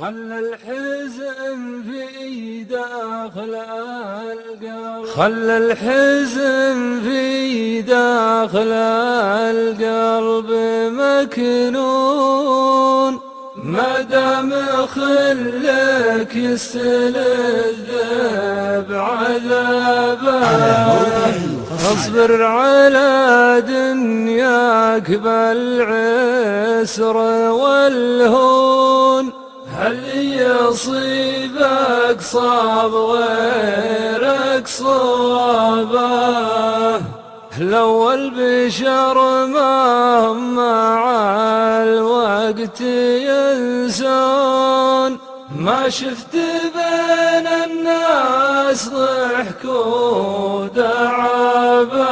خل الحزن في داخل القلب، خل الحزن في داخل القلب مكنون، ما دام خلك يستلذ بعذابه. اصبر على دنياك بالعسر والهون، هل يصيبك صاب غيرك صوابه. لو البشر ما هم مع الوقت ينسون، ما شفت بين الناس ضحك ودعابه.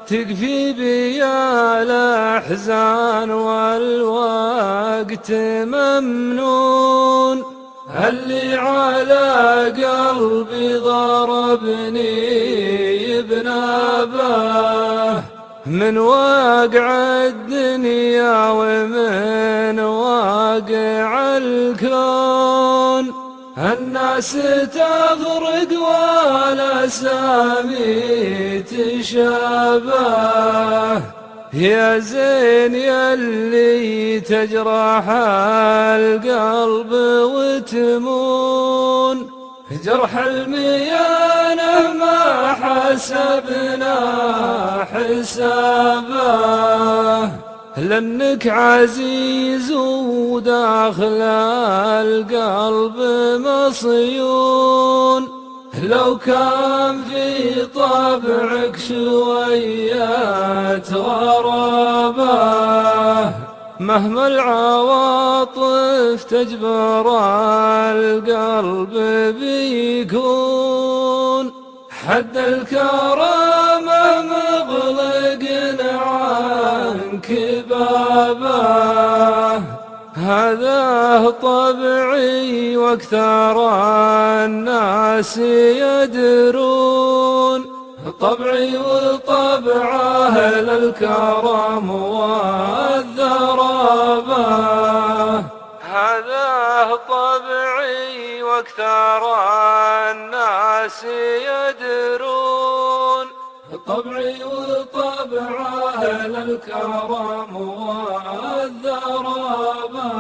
تكفي بيا الأحزان والوقت ممنون، اللي على قلبي ضربني بنابه. من واقع الدنيا ومن واقع الكون، الناس تغرق والأسامي تشابه. يا زين يلي تجرح القلب وتمون، جرح الميانة ما حسبنا حسابه. لأنك عزيز وداخل القلب مصيون، لو كان في طبعك شوية غرابة. مهما العواطف تجبر القلب بيكون، حد الكرامة مغلق عنك بابه. هذا طبعي واكثر الناس يدرون، طبعي وطبع أهل الكرم والذرابة. هذا طبعي واكثر الناس يدرون، طبعي وطبع أهل الكرم والذرابة.